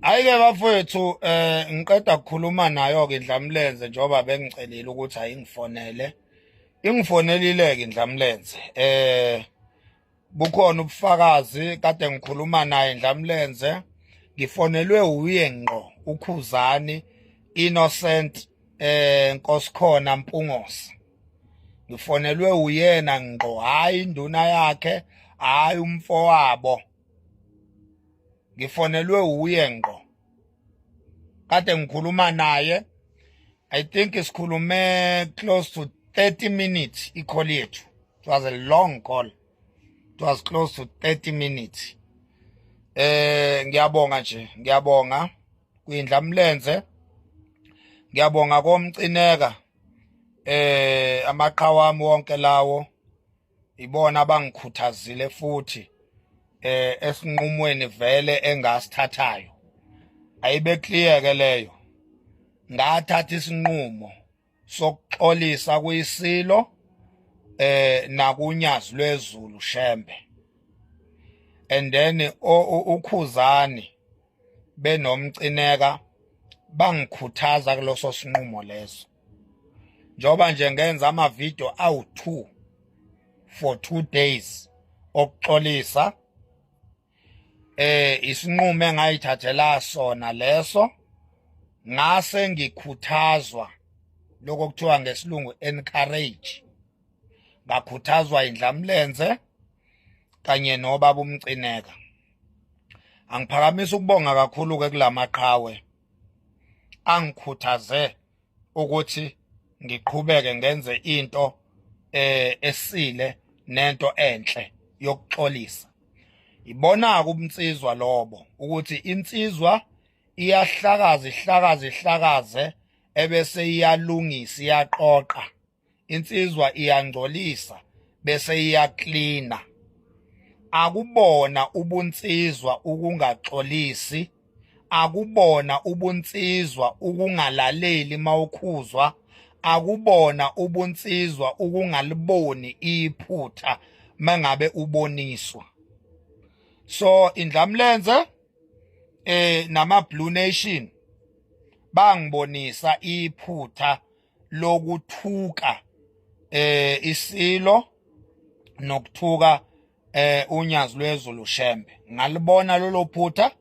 Ayike bafowethu ngiqeda ukukhuluma nayo ke Dlamlenze njoba bengicelile ukuthi ayingifonele. Ingifonelile ke Dlamlenze. Bukhona ubufakazi kade ngikhuluma naye Dlamlenze. Ngifonelwe uye ngqo uKhuzani Innocent Nkosikhona Mpungose. Ngifonelwe uyena ngqo, hayi induna yakhe, hayi umfowabo. Ngifonelwe uye ngqo. Kade ngikhuluma naye. I think isikhulume close to 30 minutes i-call yethu. It was a long call. It was close to 30 minutes. Ngiyabonga nje, ngiyabonga kuyiNdlamlenze. Ngiyabonga komcineka. Amaqhawe wami wonke lawo ibona abangikhuthazile futhi esinqumweni vele engasithathayo. Ayibe clear ke leyo. Ngathatha isinqumo sokuxolisa kuyisilo nakunyazi lwezulu Shembe. And then uKhuzani benomcineka bangikhuthaza kuloso sinqumo leso. Njoba nje ngenza ama video awu2 for 2 days okuxolisa isinqumo engayithathela sona leso ngase ngikhuthazwa lokho kuthiwa ngesilungu encourage. Ngakhuthazwa iNdlamlenze kanye nobaba umcineka. Angiphakamisa ukubonga kakhulu ke kulamaqhawe angikhuthaze ukuthi ngiqhubeke ngenze into esile nento enhle yokuxolisa. Ibona kubumsizwa lobo ukuthi insizwa ihlakaze ebese iyalungisa iyaqoqa. Insizwa iyangcolisa bese iyacleana. Akubona ubunsizwa ukungaxolisi, akubona ubunsizwa ukungalaleli mawukhuzwa, akubona ubunsizwa ukungaliboni iphutha mangabe uboniswa. So iNdlamlenze nama Blue Nation bangibonisa iphutha lokuthuka isilo nokuthuka unyazi lwezulu Shembe. Ngalibona lolo phutha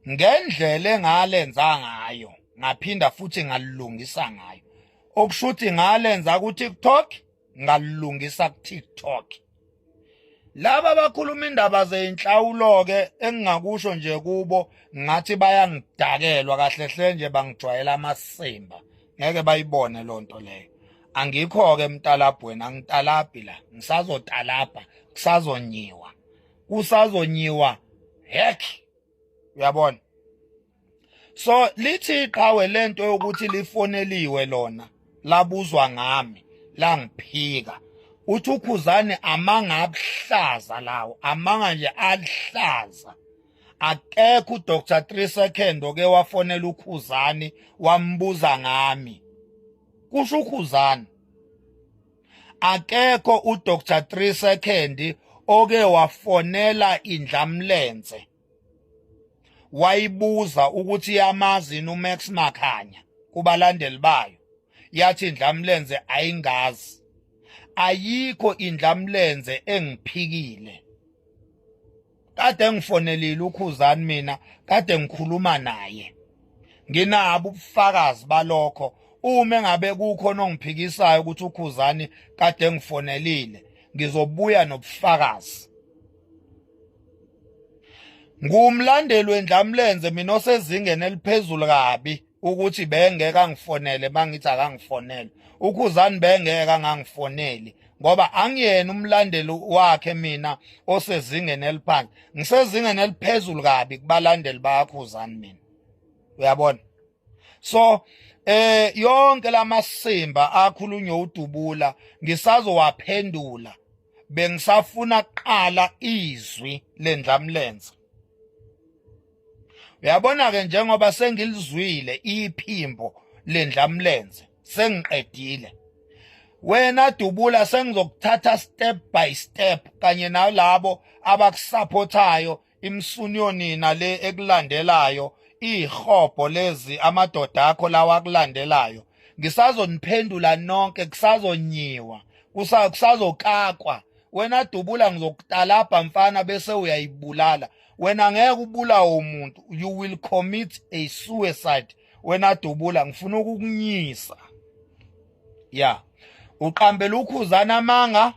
ngendlela engalenza ngayo, ngaphinda futhi ngalilungisa ngayo. Okushuthi ngalenza ku TikTok, ngalilungisa ku TikTok. Laba bakhuluma indaba zeinhlawulo ke engingakusho nje kubo ngathi bayangidakelwa kahle hle nje bangijwayela amasimba. Ngeke bayibone lonto leyo. Angikho ke emtalabhweni, angitalabhi la, ngisazotalabha, kusazonyiwa. Kusazonyiwa heck. Uyabona? So lithi iqhawe lento yokuthi lifoneliwe lona, labuzwa ngami, langiphika. Uthi uKhuzani amanga abuhlaza lawo, amanga nje alihlaza. Akekho uDr 3 Second oke wafonela uKhuzani wambuza ngami. Kusho uKhuzani. Akekho uDr 3 Second oke wafonela iNdlamlenze wayibuza ukuthi yamazi uMax Makhanya kubalandeli bayo. Yathi iNdlamlenze ayingazi. Ayikho iNdlamlenze engiphikile. Kade ngifonelile uKhuzani mina, kade ngikhuluma naye. Nginabo ubufakazi balokho. Uma ngabe kukhona ongiphikisayo ukuthi uKhuzani kade ngifonelile, ngizobuya nobufakazi. Ngumlandeli weNdlamlenze mina osezingeni eliphezulu kabi ukuthi bengeke angifonele mangithi akangifonele. uKhuzani bengeke angangifoneli ngoba angiyena umlandeli wakhe mina osezingeni eliphansi. Ngisezingeni eliphezulu kabi kubalandeli baKhuzani mina. Uyabona? So yonke lamasimba akhulunywa uDubula ngisazowaphendula. Bengisafuna kuqala izwi leNdlamlenze. Uyabona ke njengoba sengilizwile iphimbo leNdlamlenze sengiqedile. Wena Dubula sengizokuthatha step by step kanye nalabo abakusupportayo imsunyoni nale ekulandelayo ihobho lezi amadoda akho lawa akulandelayo ngisazoniphendula nonke kusazonyiwa kusazokakwa wena Dubula ngizokutalapha mfana bese uyayibulala wena ngeke ubulawe umuntu you will commit a suicide wena Dubula ngifuna ukukunyisa yeah uqambela uKhuzani amanga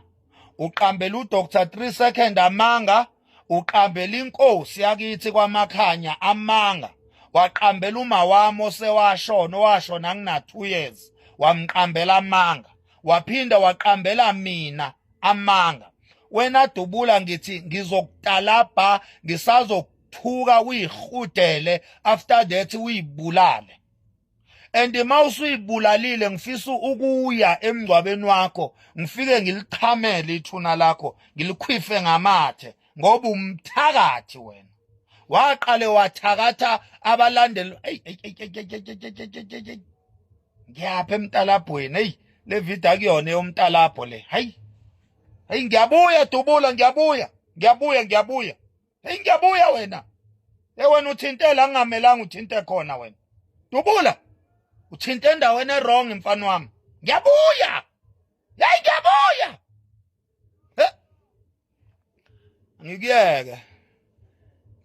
uqambela uDr 3 second amanga uqambela inkosi yakithi kwaMakhanya amanga waqambela umawami osewashona washona ngina 2 years wamqambela amanga waphinda waqambela mina amanga wena Dubula ngithi ngizokutalabha ngisazokuthuka uyihudele after that uyibulale and mawusuyibulalile ngifisa ukuya emngcwabeni wakho ngifike ngiliqhamele ithuna lakho ngilikhwife ngamathe ngoba umthakathi wena waqale wathakatha abalandeli ngiyapha emntalabhweni hey le video akuyona yomntalabho le hey ngiyabuya Dubula ngiyabuya hey ngiyabuya wena wena uthinte la ngingamelanga uthinte khona wena Dubula uthinte endaweni wrong mfana wami ngiyabuya hey ngiyabuya ngikuyeke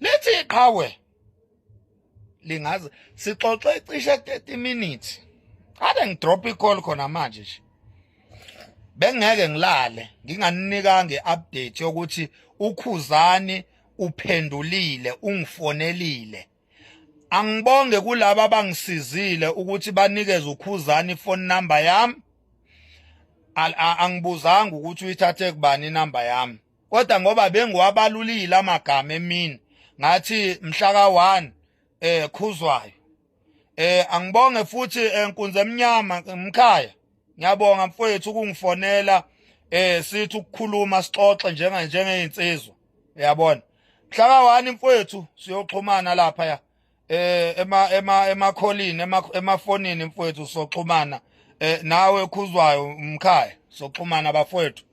lithi iqhawe lingaze sixoxe cishe 30 minutes ade ngidrop icall khona manje nje bengeke ngilale nginganinika ngeupdate yokuthi uKhuzani uphendulile ungifonelile angibonge kulabo abangisizile ukuthi banikeze uKhuzani phone number yami angibuzanga ukuthi uyithathe kubani inamba yami kodwa ngoba bengiwabalulile amagama emini ngathi mhla ka1 Khuzwayo angibonge futhi enkunze emnyama mkhaya ngiyabonga mfowethu ukungifonela sithi ukukhuluma sixoxe njengeinsizwa uyabona mhla ka1 mfowethu siyoxhumana lapha ya emakholini emafonini mfowethu soxhumana nawe Khuzwayo mkhaya soxhumana bafowethu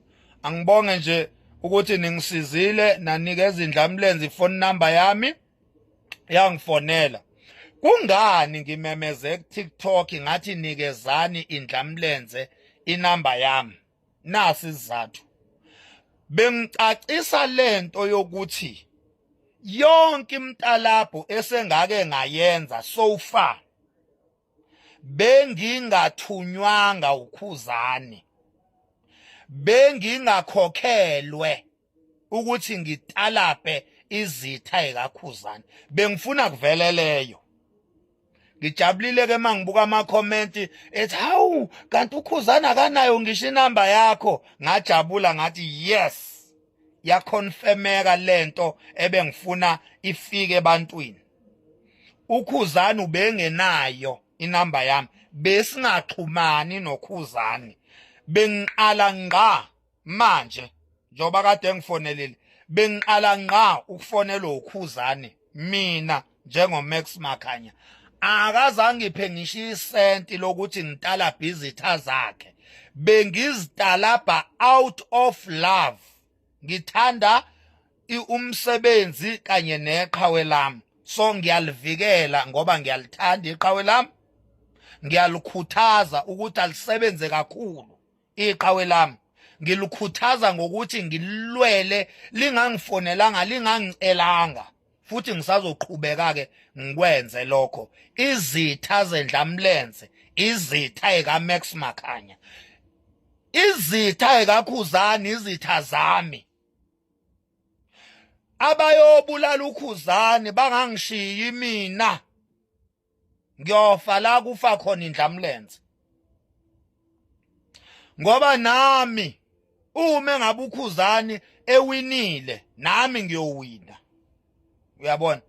angibonge nje ukuthi ningisizile nanikeza indlamlenze phone number yami yangifonela kungani ngimemeze kuTikTok ngathi nikezani indlamlenze inamba yami nasi izathu bengicacisa lento yokuthi yonke imtalabho esengake ngayenza so far bengingathunywanga uKhuzani bengingakhokhelwe ukuthi ngitalaphe izitha ekaKhuzani bengifuna kuveleleyo ngijabulile ke mangibuka ama comment ethi hawu kanti uKhuzani akanayo ngisho inamba yakho ngajabula ngathi yes yaconfirmeka lento ebengifuna ifike ebantwini uKhuzani ubengenayo inamba yami besingaxhumani noKhuzani bengiqala ngqa manje njoba kade ngifonelile bengiqala ngqa ukufonela uKhuzani mina njengoMax Makhanya akazange ngiphe ngisho isenti lokuthi ngitala bizitha zakhe bengizitalabha out of love ngithanda umsebenzi kanye neqhawe lami so ngiyalivikela ngoba ngiyalithanda iqhawe lami ngiyalikhuthaza ukuthi alisebenze kakhulu iqhawe lami ngilikhuthaza ngokuthi ngilwele lingangifonelanga lingangicelanga futhi ngisazoqhubeka ke ngikwenze lokho izitha zendlamlenze izitha ekaMax Makhanya izitha ekaKhuzani izitha zami abayobulala uKhuzani bangangishiyi mina ngiyofa la kufa khona indlamlenze ngoba nami uma ngabe uKhuzani ewinile nami ngiyowina uyabona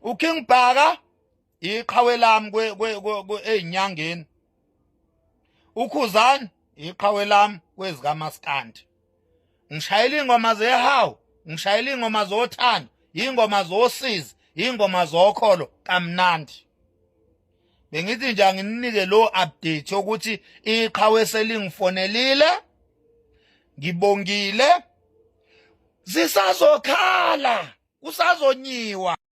uKing Bhaka iqhawe lami einyangeni uKhuzani iqhawe lami kwezikaMaskandi ngishayela ingoma zehawu ngishayela ingoma zothando ingoma zosizi ingoma zokholo kamnandi bengithi nje nginike lo update ukuthi iqhawe selingifonelile ngibongile zisazokhala usazonyiwa